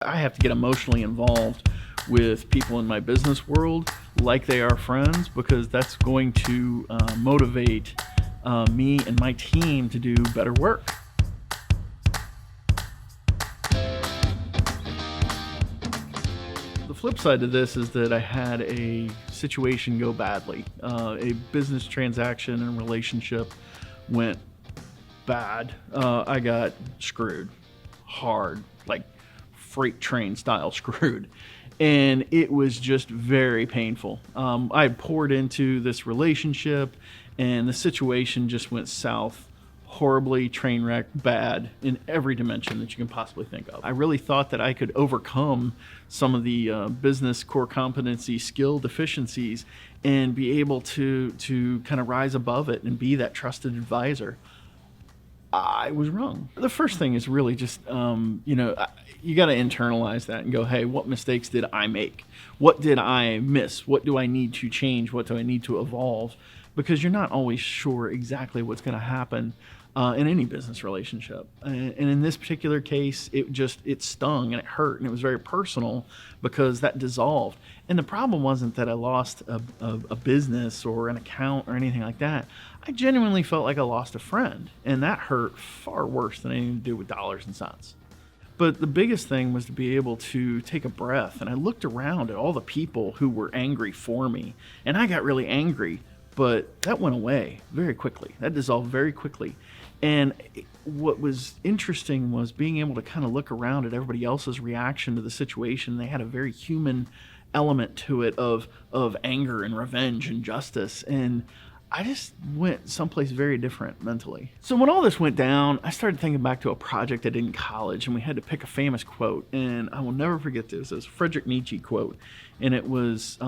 I have to get emotionally involved with people in my business world like they are friends, because that's going to motivate me and my team to do better work. The flip side to this is that I had a situation go badly. A business transaction and relationship went bad. I got screwed hard, like freight train style screwed. And it was just very painful. I had poured into this relationship and the situation just went south horribly, train wreck, bad in every dimension that you can possibly think of. I really thought that I could overcome some of the business core competency skill deficiencies and be able to kind of rise above it and be that trusted advisor. I was wrong. The first thing is really just, you got to internalize that and go, hey, what mistakes did I make? What did I miss? What do I need to change? What do I need to evolve? Because you're not always sure exactly what's going to happen in any business relationship. And in this particular case, it stung and it hurt and it was very personal because that dissolved. And the problem wasn't that I lost a business or an account or anything like that. I genuinely felt like I lost a friend, and that hurt far worse than anything to do with dollars and cents. But the biggest thing was to be able to take a breath, and I looked around at all the people who were angry for me, and I got really angry, but that went away very quickly. That dissolved very quickly. And what was interesting was being able to kind of look around at everybody else's reaction to the situation. They had a very human element to it of anger and revenge and justice. And I just went someplace very different mentally. So when all this went down, I started thinking back to a project I did in college, and we had to pick a famous quote. And I will never forget this. It was a Friedrich Nietzsche quote. And it was,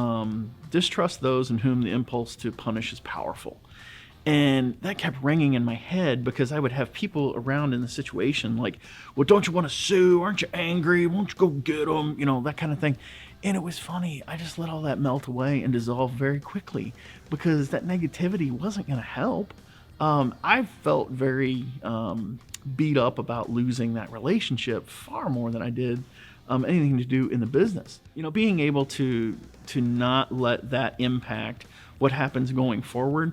distrust those in whom the impulse to punish is powerful. And that kept ringing in my head because I would have people around in the situation like, well, don't you want to sue? Aren't you angry? Won't you go get them? That kind of thing. And it was funny. I just let all that melt away and dissolve very quickly because that negativity wasn't going to help. I felt very beat up about losing that relationship far more than I did anything to do in the business. Being able to not let that impact what happens going forward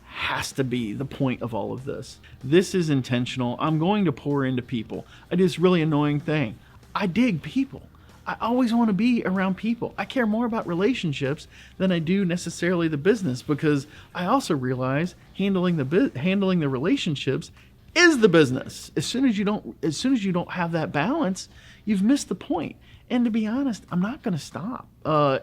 has to be the point of all of this. This is intentional. I'm going to pour into people. I do this really annoying thing. I dig people. I always want to be around people. I care more about relationships than I do necessarily the business, because I also realize handling the relationships is the business. As soon as you don't have that balance, you've missed the point. And to be honest, I'm not going to stop.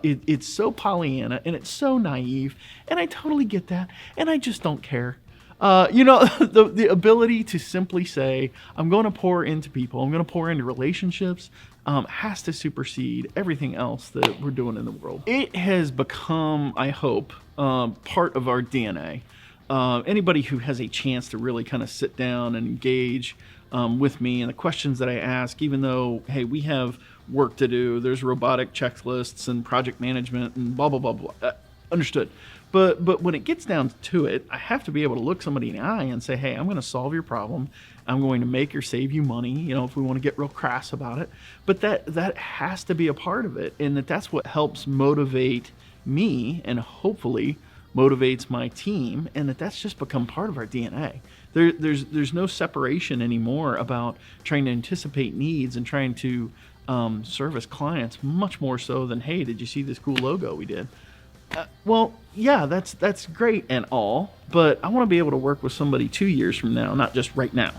It's so Pollyanna and it's so naive, and I totally get that, and I just don't care. The ability to simply say, I'm going to pour into people, I'm going to pour into relationships, has to supersede everything else that we're doing in the world. It has become, I hope, part of our DNA. Anybody who has a chance to really kind of sit down and engage with me and the questions that I ask, even though, hey, we have work to do, there's robotic checklists and project management and blah, blah, blah, blah. Understood. But when it gets down to it, I have to be able to look somebody in the eye and say, hey, I'm going to solve your problem. I'm going to make or save you money, if we want to get real crass about it. But that has to be a part of it, and that's what helps motivate me and hopefully motivates my team, and that's just become part of our DNA. There's no separation anymore about trying to anticipate needs and trying to service clients, much more so than, hey, did you see this cool logo we did? Well, yeah, that's great and all, but I want to be able to work with somebody 2 years from now, not just right now.